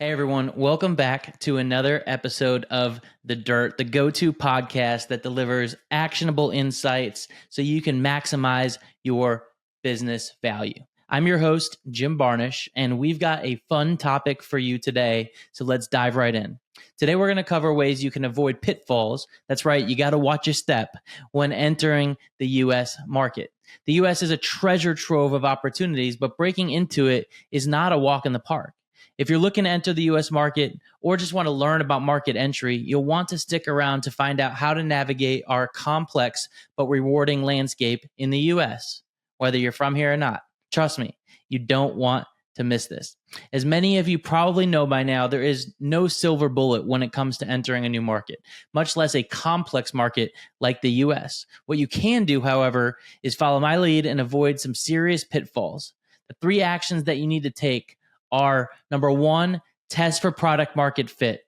Hey everyone, welcome back to another episode of The Dirt, the go-to podcast that delivers actionable insights so you can maximize your business value. I'm your host, Jim Barnish, and we've got a fun topic for you today, so let's dive right in. Today we're going to cover ways you can avoid pitfalls. That's right, you got to watch your step when entering the US market. The US is a treasure trove of opportunities, but breaking into it is not a walk in the park. If you're looking to enter the US market or just want to learn about market entry, you'll want to stick around to find out how to navigate our complex but rewarding landscape in the US, whether you're from here or not. Trust me, you don't want to miss this. As many of you probably know by now, there is no silver bullet when it comes to entering a new market, much less a complex market like the US. What you can do, however, is follow my lead and avoid some serious pitfalls. The 3 actions that you need to take are: number 1, test for product market fit.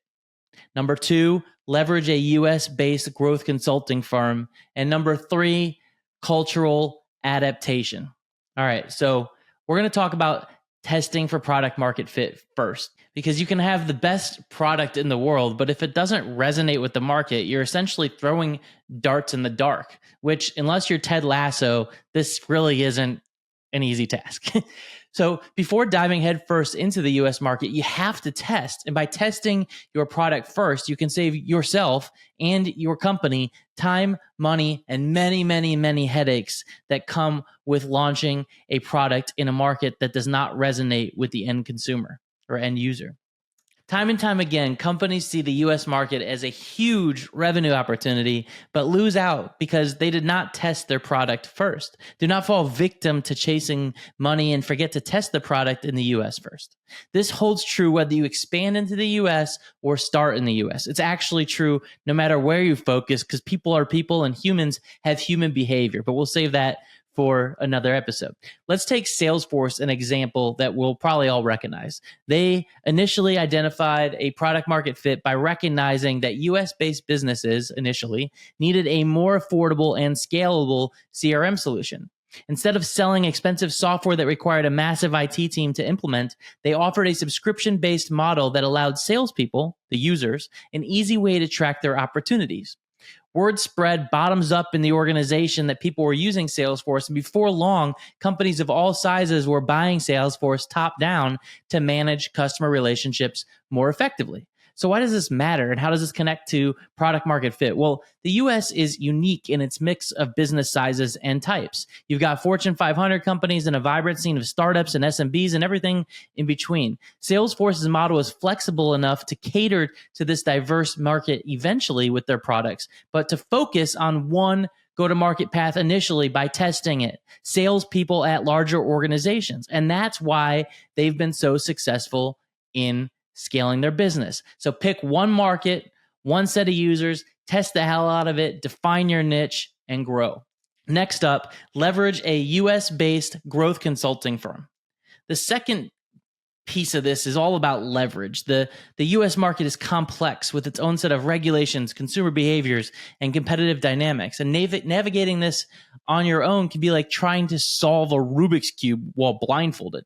Number 2, leverage a US-based growth consulting firm. And number 3, cultural adaptation. All right, so we're going to talk about testing for product market fit first, because you can have the best product in the world, but if it doesn't resonate with the market, you're essentially throwing darts in the dark, which, unless you're Ted Lasso, this really isn't an easy task. So before diving headfirst into the US market, you have to test. And by testing your product first, you can save yourself and your company time, money, and many, many, many headaches that come with launching a product in a market that does not resonate with the end consumer or end user. Time and time again, companies see the US market as a huge revenue opportunity, but lose out because they did not test their product first. Do not fall victim to chasing money and forget to test the product in the US first. This holds true whether you expand into the US or start in the US. It's actually true no matter where you focus, because people are people and humans have human behavior, but we'll save that for another episode. Let's take Salesforce, an example that we'll probably all recognize. They initially identified a product market fit by recognizing that US-based businesses initially needed a more affordable and scalable CRM solution. Instead of selling expensive software that required a massive IT team to implement, they offered a subscription-based model that allowed salespeople, the users, an easy way to track their opportunities. Word spread bottoms up in the organization that people were using Salesforce, and before long, companies of all sizes were buying Salesforce top down to manage customer relationships more effectively. So why does this matter, and how does this connect to product market fit? Well, the US is unique in its mix of business sizes and types. You've got Fortune 500 companies and a vibrant scene of startups and SMBs and everything in between. Salesforce's model is flexible enough to cater to this diverse market eventually with their products, but to focus on one go-to-market path initially by testing it, salespeople at larger organizations. And that's why they've been so successful in scaling their business. So pick one market, one set of users, test the hell out of it, define your niche, and grow. Next up, leverage a US-based growth consulting firm. The second piece of this is all about leverage. The US market is complex with its own set of regulations, consumer behaviors, and competitive dynamics. And navigating this on your own can be like trying to solve a Rubik's Cube while blindfolded.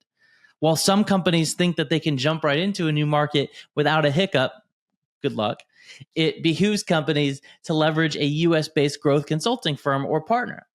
While some companies think that they can jump right into a new market without a hiccup, good luck. It behooves companies to leverage a US-based growth consulting firm or partner.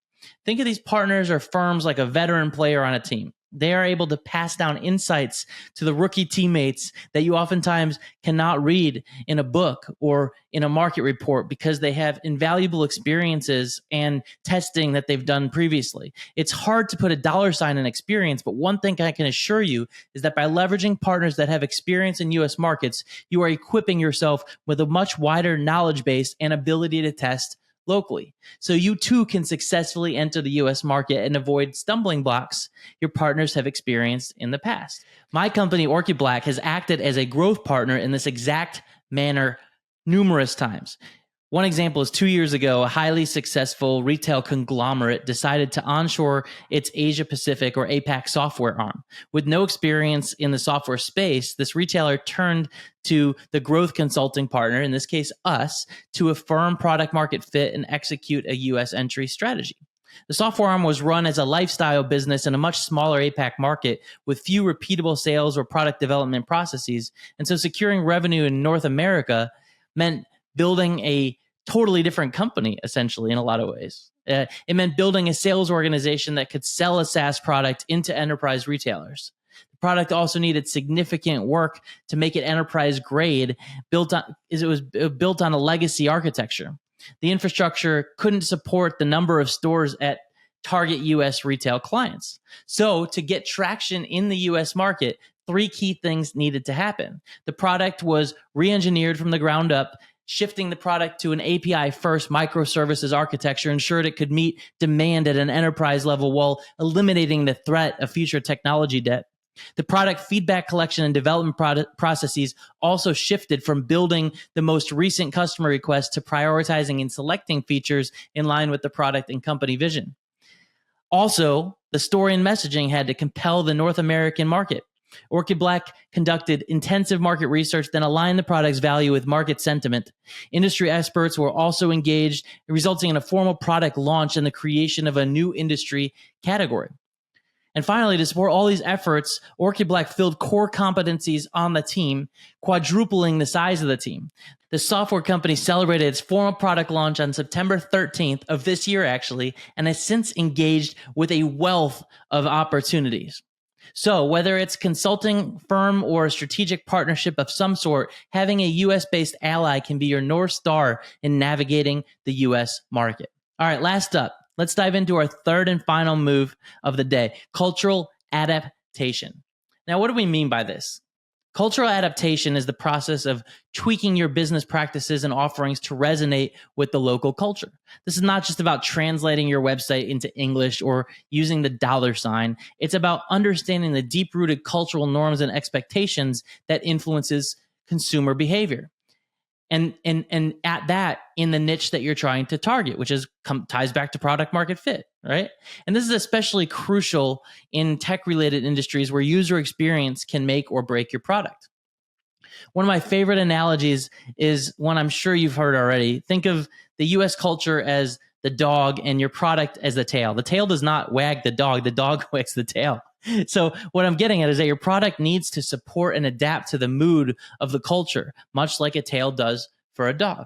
Think of these partners or firms like a veteran player on a team. They are able to pass down insights to the rookie teammates that you oftentimes cannot read in a book or in a market report because they have invaluable experiences and testing that they've done previously. It's hard to put a dollar sign on experience, but one thing I can assure you is that by leveraging partners that have experience in US markets, you are equipping yourself with a much wider knowledge base and ability to test locally. So you too can successfully enter the US market and avoid stumbling blocks your partners have experienced in the past. My company, Orchid Black, has acted as a growth partner in this exact manner numerous times. One example is 2 years ago, a highly successful retail conglomerate decided to onshore its Asia Pacific or APAC software arm. With no experience in the software space, this retailer turned to the growth consulting partner, in this case us, to affirm product market fit and execute a US entry strategy. The software arm was run as a lifestyle business in a much smaller APAC market with few repeatable sales or product development processes. And so securing revenue in North America meant building a totally different company, essentially, in a lot of ways. It meant building a sales organization that could sell a SaaS product into enterprise retailers. The product also needed significant work to make it enterprise grade, it was built on a legacy architecture. The infrastructure couldn't support the number of stores at target US retail clients. So, to get traction in the US market, 3 key things needed to happen. The product was re-engineered from the ground up, shifting the product to an API-first microservices architecture ensured it could meet demand at an enterprise level while eliminating the threat of future technology debt. The product feedback collection and development processes also shifted from building the most recent customer requests to prioritizing and selecting features in line with the product and company vision. Also, the story and messaging had to compel the North American market. Orchid Black conducted intensive market research, then aligned the product's value with market sentiment. Industry experts were also engaged, resulting in a formal product launch and the creation of a new industry category. And finally, to support all these efforts, Orchid Black filled core competencies on the team, quadrupling the size of the team. The software company celebrated its formal product launch on September 13th of this year, actually, and has since engaged with a wealth of opportunities. So whether it's consulting firm or a strategic partnership of some sort, having a US-based ally can be your North Star in navigating the US market. All right, last up, let's dive into our third and final move of the day, cultural adaptation. Now, what do we mean by this? Cultural adaptation is the process of tweaking your business practices and offerings to resonate with the local culture. This is not just about translating your website into English or using the $sign. It's about understanding the deep-rooted cultural norms and expectations that influences consumer behavior. And at that, in the niche that you're trying to target, which ties back to product market fit, right? And this is especially crucial in tech-related industries where user experience can make or break your product. One of my favorite analogies is one I'm sure you've heard already. Think of the US culture as the dog and your product as the tail. The tail does not wag the dog wags the tail. So what I'm getting at is that your product needs to support and adapt to the mood of the culture, much like a tail does for a dog.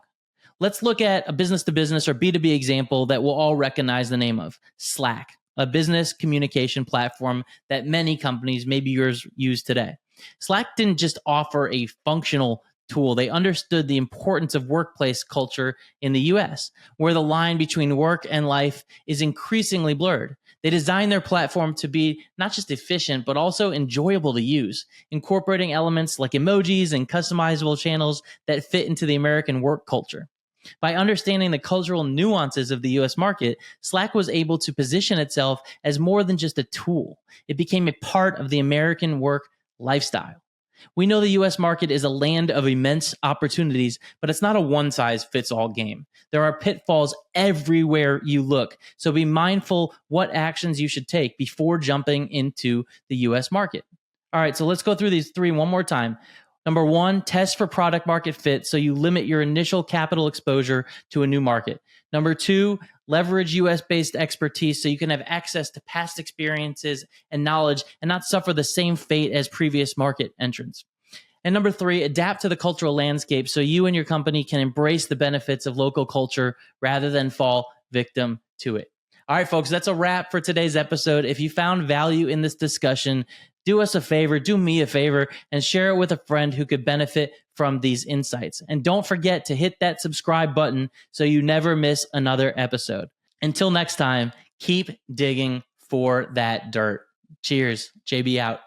Let's look at a business-to-business or B2B example that we'll all recognize the name of, Slack, a business communication platform that many companies, maybe yours, use today. Slack didn't just offer a functional tool. They understood the importance of workplace culture in the US, where the line between work and life is increasingly blurred. They designed their platform to be not just efficient, but also enjoyable to use, incorporating elements like emojis and customizable channels that fit into the American work culture. By understanding the cultural nuances of the US market, Slack was able to position itself as more than just a tool. It became a part of the American work lifestyle. We know the US market is a land of immense opportunities, but it's not a one-size-fits-all game. There are pitfalls everywhere you look, so be mindful what actions you should take before jumping into the US market. All right, so let's go through these 3 one more time. Number 1, test for product market fit so you limit your initial capital exposure to a new market. Number 2, leverage US-based expertise so you can have access to past experiences and knowledge and not suffer the same fate as previous market entrants. And number 3, adapt to the cultural landscape so you and your company can embrace the benefits of local culture rather than fall victim to it. All right, folks, that's a wrap for today's episode. If you found value in this discussion, do us a favor, do me a favor, and share it with a friend who could benefit from these insights. And don't forget to hit that subscribe button so you never miss another episode. Until next time, keep digging for that dirt. Cheers. JB out.